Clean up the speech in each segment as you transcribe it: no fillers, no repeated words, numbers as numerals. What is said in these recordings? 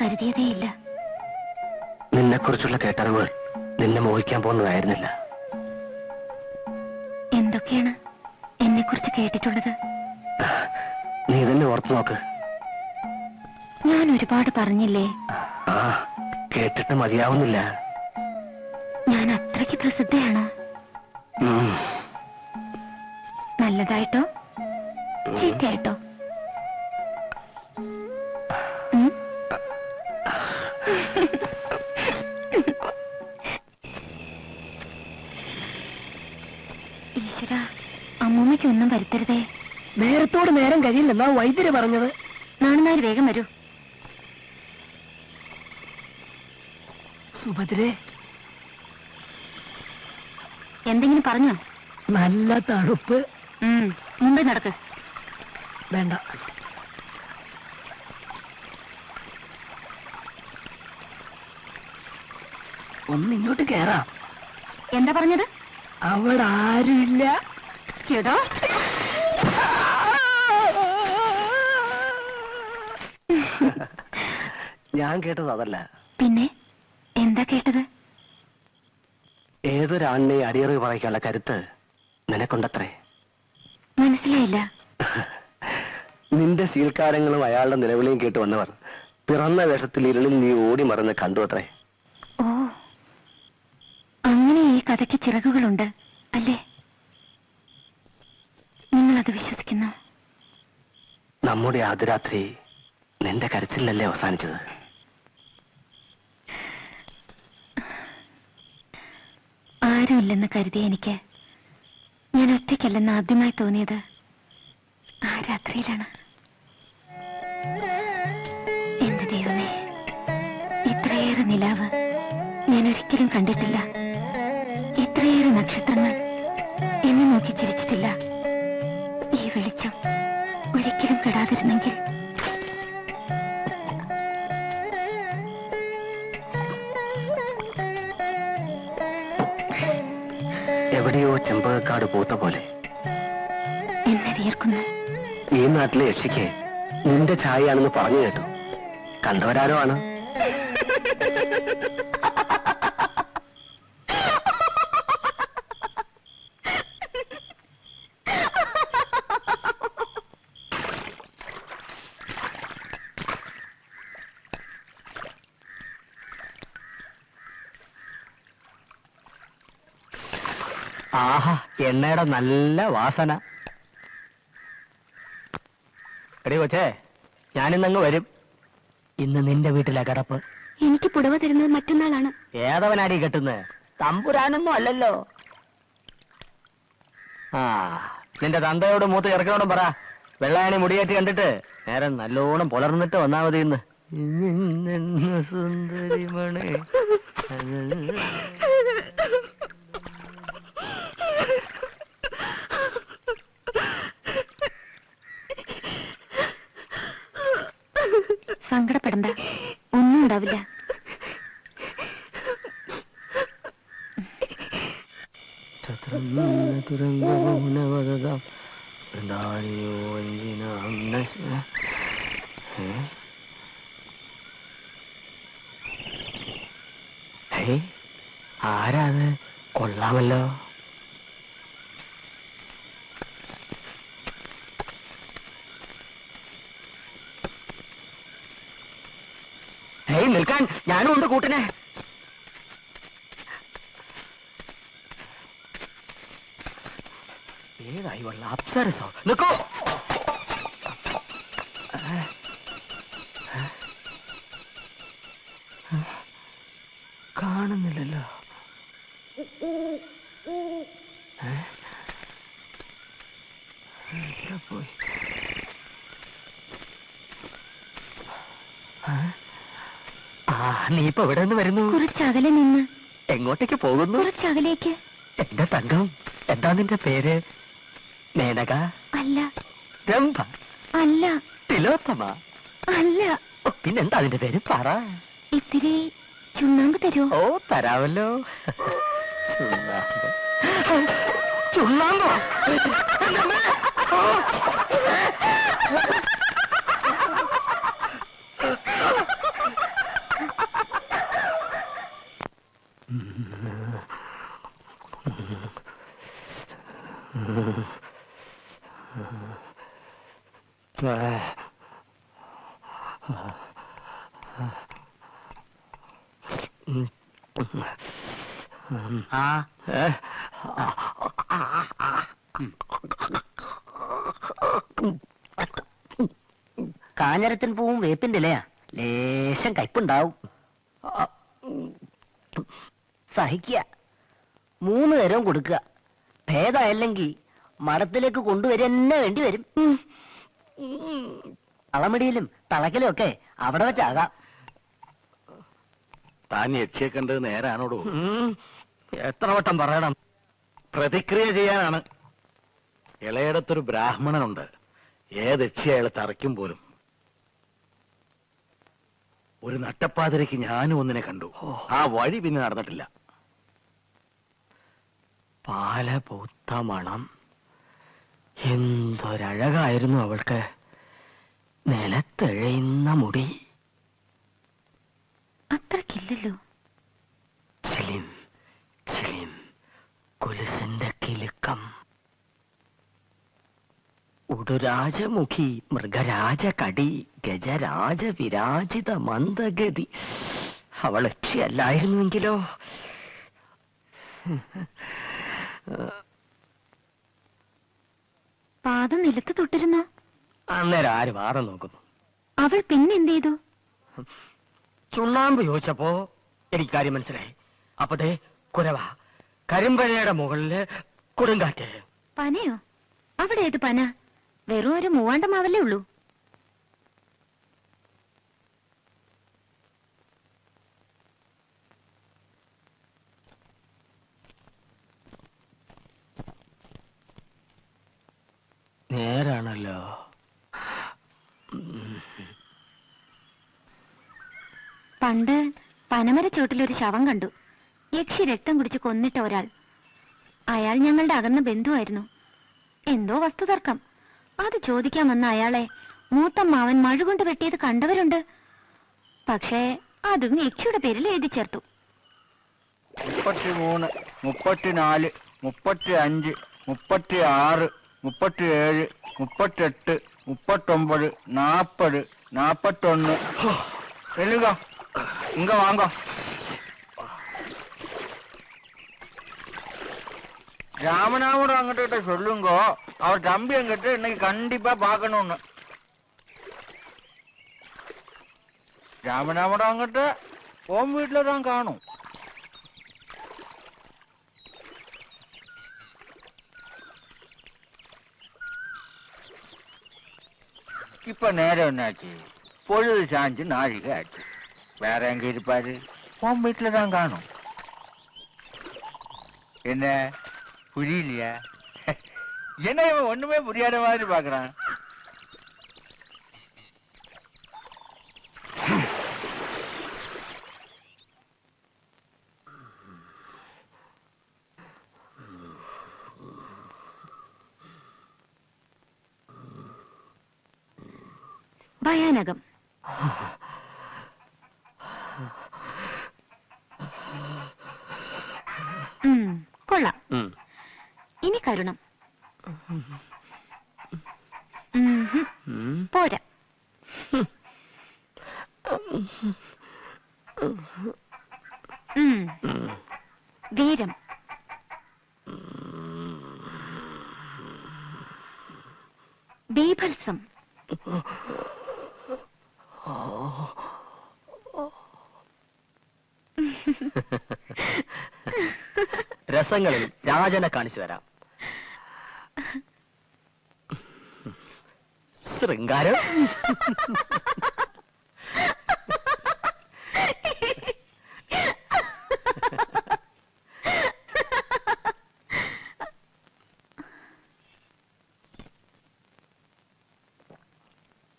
കരുതിയതേയില്ല. നിന്നെക്കുറിച്ചുള്ള കേട്ടറിവുകൾ നിന്നെ മോഹിക്കാൻ പോകുന്നതായിരുന്നില്ല. എന്തൊക്കെയാണ് എന്നെ കുറിച്ച് കേട്ടിട്ടുള്ളത്? നീ തന്നെ ഓർത്തു നോക്ക്. ഞാൻ ഒരുപാട് പറഞ്ഞില്ലേ? ആ, കേട്ടിട്ട് മതിയാവുന്നില്ല. ഞാൻ അത്രയ്ക്ക് പ്രസിദ്ധയാണോ? നല്ലതായിട്ടോ ചീത്തയായിട്ടോ? ഈശ്വര, അമ്മൂമ്മയ്ക്കൊന്നും വരുത്തരുതേ. നേരത്തോട് നേരം കഴിയില്ലെന്നാ വൈദ്യര് പറഞ്ഞത്. നാണുനാര് വേഗം വരൂ. സുഭദ്രേ, എന്തെങ്കിലും പറഞ്ഞോ? നല്ല തണുപ്പ്. മുമ്പേ നടക്ക്. വേണ്ട, ഒന്നിങ്ങോട്ട് കേറാം. എന്താ പറഞ്ഞത്? അവിടെ ആരുമില്ല. കേട്ടോ? ഞാൻ കേട്ടത് അതല്ല. പിന്നെ എന്താ കേട്ടത്? ഏതൊരാണിനെ അടിയറവ് പറയിക്കാനുള്ള കരുത്ത് നിനക്കൊണ്ടത്രേ. മനസ്സിലായില്ല. നിന്റെ ശീൽക്കാരങ്ങളും അയാളുടെ നിലവിളിയും കേട്ട് വന്നവർ പിറന്ന വേഷത്തിൽ ഇരുളിൽ നീ ഓടി മറന്ന് കണ്ടു അത്രേ. ഓ, അങ്ങനെ ഈ കഥയ്ക്ക് ചിറകുകളുണ്ട് അല്ലേ? നിങ്ങളത് വിശ്വസിക്കുന്നു? നമ്മുടെ ആദ്യരാത്രി നിന്റെ കരച്ചിലല്ലേ അവസാനിച്ചത്? ആരുമില്ലെന്ന് കരുതിയ എനിക്ക് ഞാൻ ഒറ്റയ്ക്കല്ലെന്ന് ആദ്യമായി തോന്നിയത് ആ രാത്രിയിലാണ്. എന്റെ ദൈവമേ, ഇത്രയേറെ നിലാവ് ഞാൻ ഒരിക്കലും കണ്ടിട്ടില്ല. ഇത്രയേറെ നക്ഷത്രങ്ങൾ എന്നെ നോക്കി ചിരിച്ചിട്ടില്ല. ഈ വെളിച്ചം ഒരിക്കലും കെടാതിരുന്നെങ്കിൽ. എവിടെയോ ചെമ്പകക്കാട് പൂത്ത പോലെ എന്നെ വിയർക്കുന്നു. ഈ നാട്ടിലെ യക്ഷിക്ക് നിന്റെ ഛായയാണെന്ന് പറഞ്ഞു കേട്ടു. കണ്ടവരാരോ ആണ്. ആഹാ, എണ്ണയുടെ നല്ല വാസന. എടി കൊച്ചേ, ഞാനിന്നങ്ങ് വരും. ഇന്ന് നിന്റെ വീട്ടിലെ കിടപ്പ്. എനിക്ക് പുടവ തരുന്നത് മറ്റന്നാളാണ്. ഏതവനാടി കെട്ടുന്നത്? തമ്പുരാനൊന്നും അല്ലല്ലോ. ആ, നിന്റെ തന്തയോട് മൂത്ത് ചെറുക്കനോടും പറ, വെള്ളായണി മുടിയേറ്റ് കണ്ടിട്ട് നേരം നല്ലോണം പുലർന്നിട്ട് വന്നാ മതി. ഇന്ന് സുന്ദരിമണി. സങ്കടപ്പെടണ്ട, ഒന്നും ഉണ്ടാവില്ല. ആരാത്? കൊള്ളാമല്ലോ. നിൽക്കാൻ, ഞാനും ഉണ്ട് കൂട്ടിനെ. ഏതായി വള്ള അപ്സരസോ? നിൽക്കോ. കാണുന്നില്ലല്ലോ. പോയി. നീ ഇപ്പൊ എവിടെ നിന്ന് വരുന്നു? കുറച്ചകലെ നിന്ന്. എങ്ങോട്ടേക്ക് പോകുന്നു? കുറച്ചകലേക്ക്. എന്റെ തങ്കം, എന്താ നിന്റെ പേര്? മേനക? അല്ല. രംഭ? അല്ല. തിലോത്തമ? അല്ല. പിന്നെന്താ അതിന്റെ പേര്? പറ. ഇത്തിരി ചുണ്ണാമ്പ് തരുമോ? ഓ, തരാമല്ലോ. ചുണ്ണാമ്പ്? ചുണ്ണാമ്പോ? ആ കാഞ്ഞരത്തിൻ പൂവും വേപ്പിന്റെ ഇലയാ, ലേശം കയ്പുണ്ടാവും. സഹിക്കുക, 3 നേരവും കൊടുക്കുക. ഭേദമല്ലെങ്കിൽ മഠത്തിലേക്ക് കൊണ്ടുവരിക തന്നെ വേണ്ടി വരും. തളമിടിയിലും തളക്കലും ഒക്കെ അവിടെ വെച്ചാകാം. താൻ യക്ഷിയെ കണ്ടത് നേരാണോടോ? എത്ര വട്ടം പറയണം? പ്രതിക്രിയ ചെയ്യാനാണ്. ഇളയിടത്തൊരു ബ്രാഹ്മണനുണ്ട്, ഏത് യക്ഷി അയാളെ തറയ്ക്കും പോലും. ഒരു നട്ടപ്പാതിരയ്ക്ക് ഞാനും ഒന്നിനെ കണ്ടു. ആ വഴി പിന്നെ നടന്നിട്ടില്ല. പാല പൂത്ത മണം. എന്തൊരഴകായിരുന്നു അവൾക്ക്. നിലത്തെഴയുന്ന മുടി. അത്രക്കില്ലല്ലോ. ചിലിം ചിലിം കുലുസിന്റെ കിലുക്കം. ഉടുരാജമുഖി, മൃഗരാജകടി, ഗജരാജ വിരാജിത മന്ദഗതി. അവൾ യക്ഷിയല്ലായിരുന്നുവെങ്കിലോ? പാദം നിലത്ത് തൊട്ടിരുന്നോ? അന്നേരം ആര് വാറ നോക്കുന്നു? അവൾ പിന്നെന്ത് ചെയ്തു? ചുണ്ണാമ്പ് ചോദിച്ചപ്പോ എനിക്ക് കാര്യം മനസ്സിലായി. അപ്പതേ കുരവ, കരിമ്പഴയുടെ മുകളില് കൊടുങ്കാറ്റ്. പനയോ? അവിടെ ഏത് പന? വെറും ഒരു മൂവാണ്ടമാവല്ലേ ഉള്ളൂ. നേരാണല്ലോ. പണ്ട് പനമരച്ചോട്ടിലൊരു ശവം കണ്ടു. യക്ഷി രക്തം കുടിച്ച് കൊന്നിട്ട ഒരാൾ. അയാൾ ഞങ്ങളുടെ അകന്ന ബന്ധുവായിരുന്നു. എന്തോ വസ്തുതർക്കം. അത് ചോദിക്കാൻ വന്ന അയാളെ മൂത്തമ്മാവൻ മഴുകൊണ്ട് വെട്ടിയത് കണ്ടവരുണ്ട്. പക്ഷേ അതും യക്ഷിയുടെ പേരിൽ എഴുതി ചേർത്തു. 33, 34, 35, 36, 37, 38, 39, 40, 41. சொல்லுங்க, இங்க வாங்க. ராமநாமோட அங்கிட்ட சொல்லுங்க, அவர் தம்பி என்கிட்ட இன்னைக்கு கண்டிப்பா பார்க்கணும்னு. ராமநாமோட அங்கிட்ட உன் வீட்டுல தான் காணும். இப்ப நேரம் என்னாச்சு? பொழுது சாஞ்சு நாழிகை ஆச்சு. வேற எங்க இருப்பாரு? உன் வீட்டுல தான் காணும். என்ன புரியலையா? என்ன இவன் ஒண்ணுமே புரியாத மாதிரி பாக்குறான். ഭയാനകം. കൊള്ളാം. ഇനി കരുണം. പോരാ. ധീരം. ബീഭത്സം. രസങ്ങളിൽ രാജനെ കാണിച്ചു തരാം. ശൃംഗാരം.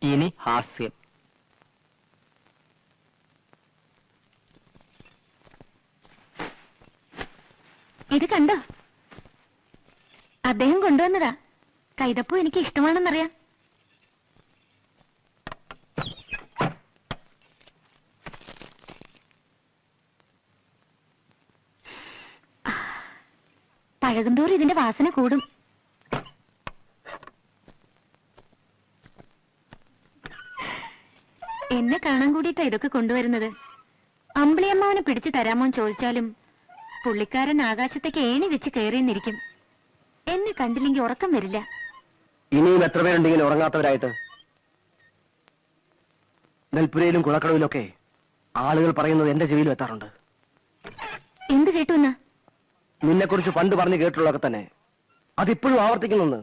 ഇനി ഹാസ്യം. ഇത് കണ്ടോ? അദ്ദേഹം കൊണ്ടുവന്നതാ. കൈതപ്പൂ എനിക്ക് ഇഷ്ടമാണെന്നറിയാം. പഴകുന്തോറും ഇതിന്റെ വാസന കൂടും. കാണാൻ കൂടിയിട്ടാ ഇതൊക്കെ കൊണ്ടുവരുന്നത്. അമ്പിളിയമ്മാവനെ പിടിച്ചു തരാമോന്ന് ചോദിച്ചാലും പുള്ളിക്കാരൻ ആകാശത്തേക്ക് ഏണി വെച്ച് കയറിയെന്നിരിക്കും. എന്നെ കണ്ടില്ലെങ്കിൽ ഉറക്കം വരില്ല. ഇനിയും എത്ര പേരുണ്ട് ഇങ്ങനെ ഉറങ്ങാത്തവരായിട്ട്? നെൽപ്പുരയിലും കുളക്കടവിലൊക്കെ ആളുകൾ പറയുന്നത് എന്റെ ചെവിയിലും എത്താറുണ്ട്. എന്ത് കേട്ടു എന്നാ? നിന്നെക്കുറിച്ച് പണ്ട് പറഞ്ഞു കേട്ടുള്ളതൊക്കെ തന്നെ. അതിപ്പോഴും ആവർത്തിക്കുന്നെന്ന്.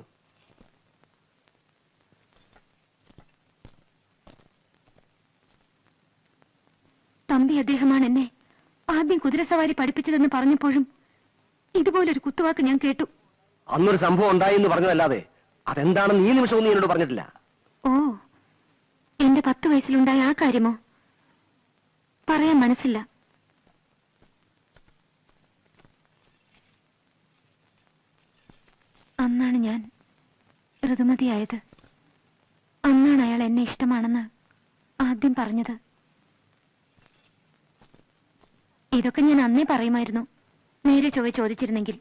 തമ്പി അദ്ദേഹമാണ് എന്നെ ആദ്യം കുതിരസവാരി പഠിപ്പിച്ചതെന്ന് പറഞ്ഞപ്പോഴും ഇതുപോലൊരു കുത്തുവാക്ക് ഞാൻ കേട്ടു. അന്നൊരു സംഭവം ഉണ്ടായി എന്ന് പറഞ്ഞതല്ലാതെ അതെന്താണെന്ന് ഈ നിമിഷവും നീ എന്നോട് പറഞ്ഞിട്ടില്ല. ഓ, എന്റെ 10 വയസ്സിലുണ്ടായ ആ കാര്യമോ? പറയാൻ മനസ്സില്ല. അന്നാണ് ഞാൻ ഋതുമതിയായത്. അന്നാണ് അയാൾ എന്നെ ഇഷ്ടമാണെന്ന് ആദ്യം പറഞ്ഞത്. ഇതൊക്കെ ഞാൻ അന്നേ പറയുമായിരുന്നു, നേരെ ചൊവ്വെ ചോദിച്ചിരുന്നെങ്കിൽ.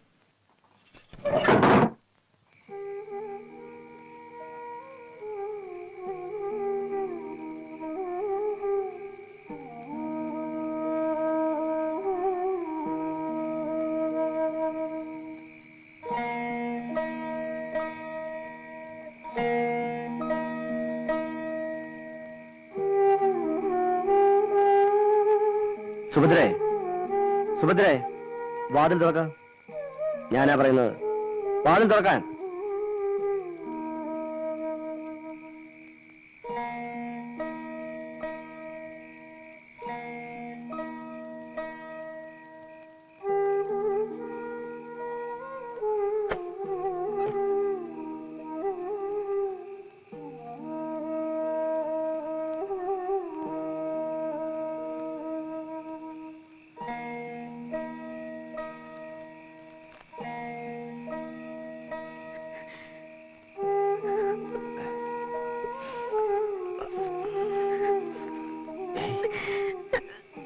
സുഭദ്രേ, സുഭദ്രേ, വാതിൽ തുറക്കാം. ഞാനാ പറയുന്നത്, വാതിൽ തുറക്കാൻ.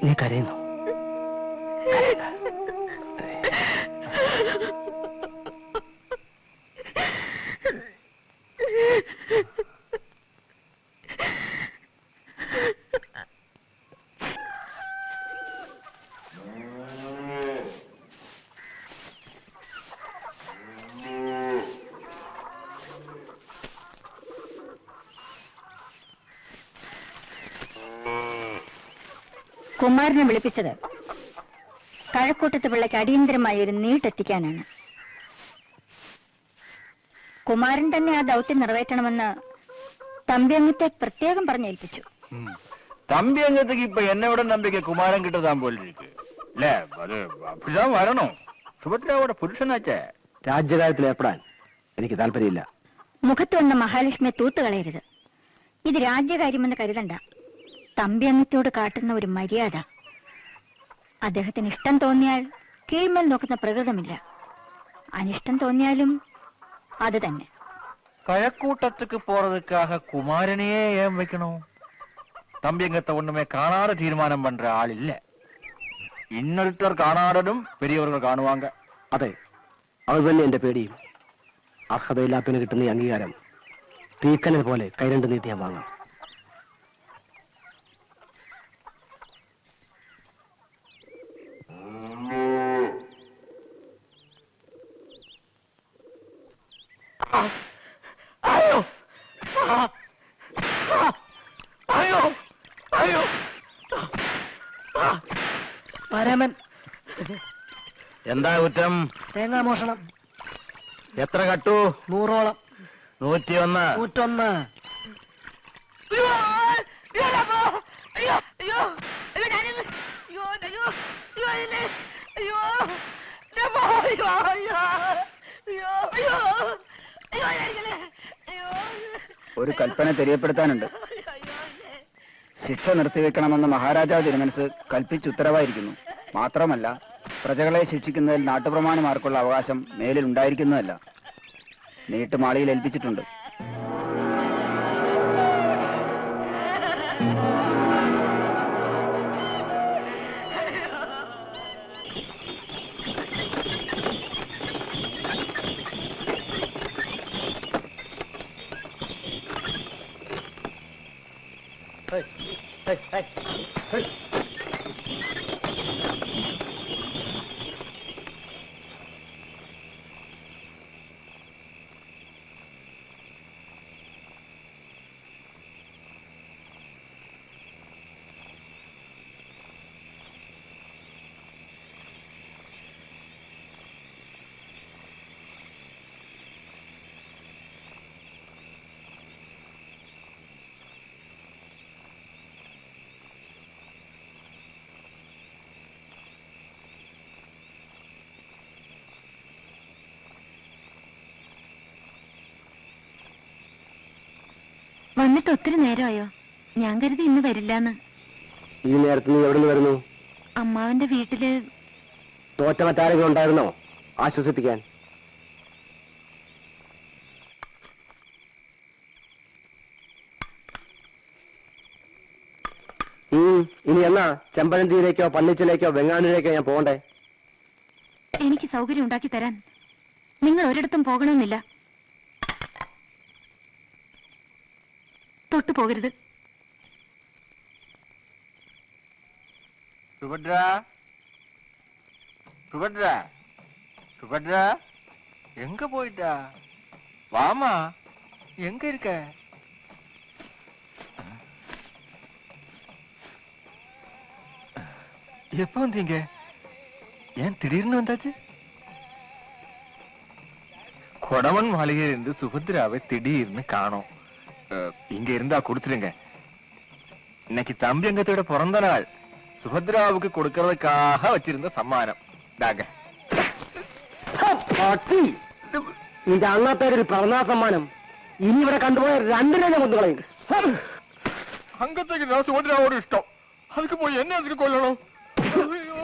നീ കരയുന്നു? കുമാരനെ വിളിപ്പിച്ചത് കഴക്കൂട്ടത്ത് പിള്ളയ്ക്ക് അടിയന്തരമായി ഒരു നീട്ടെത്തിക്കാനാണ്. കുമാരൻ തന്നെ ആ ദൗത്യം നിറവേറ്റണമെന്ന് തമ്പി അംഗത്തെ പ്രത്യേകം പറഞ്ഞേൽപ്പിച്ചു. தம்பி அங்கத்துக்கு இப்ப என்னோட நம்பிக்கை குமாரன் கிட்ட தான் போல இருக்கு. இல்ல அது அப்படிதான் வரணும். സുഭദ്രയുടെ പുരുഷനാച്ചേ. രാജ്യകാര്യത്തിൽ ഏർപ്പെടാൻ എനിക്ക് താല്പര്യമില്ല. മുഖത്ത് വന്ന മഹാലക്ഷ്മിയെ തൂത്തുകളയരുത്. ഇത് രാജ്യകാര്യമെന്ന് കരുതണ്ട. തമ്പി അംഗത്തോട് കാട്ടുന്ന ഒരു മര്യാദ. അദ്ദേഹത്തിന് ഇഷ്ടം തോന്നിയാൽ കീഴ്മേൽ നോക്കുന്ന പ്രകൃതമില്ല. അനിഷ്ടം തോന്നിയാലും അത് തന്നെ. കഴക്കൂട്ടத்துக்கு போறதுக்காக குமாரனையே ஏன் வைக்கணும்? தம்பியங்கத்தை ஒண்ணுமே காணாத தீர்மானம் பண்ற ஆள் இல்ல. இன்னொருத்தர் കാണാടതും പെരിയവர்கள் കാണുവാങ്ക. അതെ, അത് തന്നെ എന്റെ പേടിയും. അർഹതയില്ലാത്തതിന് കിട്ടുന്ന ഈ അംഗീകാരം തീക്കനെ പോലെ കൈരണ്ട് നീട്ടി ഞാൻ വാങ്ങാം. പരമൻ എന്താ കുറ്റം? തേങ്ങാമോഷണം. എത്ര കട്ടു? 100ഓളം. 101. 101. ഒരു കൽപ്പന തെരിയപ്പെടുത്താനുണ്ട്. ശിക്ഷ നിർത്തിവെക്കണമെന്ന് മഹാരാജാവ് തിരുമനസ് കൽപ്പിച്ചുത്തരവായിരിക്കുന്നു. മാത്രമല്ല, പ്രജകളെ ശിക്ഷിക്കുന്നതിൽ നാട്ടുപ്രമാണിമാർക്കുള്ള അവകാശം മേലിൽ ഉണ്ടായിരിക്കുന്നതല്ല. നീട്ടുമാളിയിൽ ഏൽപ്പിച്ചിട്ടുണ്ട്. വന്നിട്ട് ഒത്തിരി നേരമായോ? ഞാൻ കരുതി ഇന്ന് വരില്ലാന്ന്. ഈ നേരത്ത് നീ എവിടെ നിന്ന് വരുന്നു? അമ്മാവന്റെ വീട്ടില് തോറ്റ മറ്റാരെങ്കിലും ഉണ്ടായിരുന്നോ ആശ്വസിപ്പിക്കാൻ? ഇനി എന്നാ ചെമ്പഴന്തിയിലേക്കോ പന്നിച്ചിലേക്കോ വെങ്ങാനൂരിലേക്കോ ഞാൻ പോകണ്ടേ? എനിക്ക് സൗകര്യം ഉണ്ടാക്കി തരാൻ നിങ്ങൾ ഒരിടത്തും പോകണമെന്നില്ല. തൊട്ടു പോകരുത്. സുഭദ്ര, സുഭദ്ര, സുഭദ്ര, எங்க போயிட்டா? வாமா, எங்க இருக்க? எப்ப வந்தீங்க? ஏன் திடீர்னு வந்தாச்சு? கொடவன் மாளிகையில் இருந்து சுபத்ராவை திடீர்னு காணோம். இங்க இருந்தா கொடுத்துருங்க. இன்னைக்கு தம்பி அங்கத்தோட பிறந்த நாள். சுபத்ராவுக்கு கொடுக்கறதுக்காக வச்சிருந்த சம்மானம் தாங்க. നിന്റെ അന്നത്തേരൊരു പിറന്നാ സമ്മാനം ഇനി ഇവിടെ കണ്ടുപോയ രണ്ടിനെ ഞാൻ കൊന്നുകളയും. அங்கத்துக்கு நான் சுபத்ராவோட இஷ்டம். அதுக்கு போய் என்ன அதுக்கு கொள்ளணும்? ஐயோ.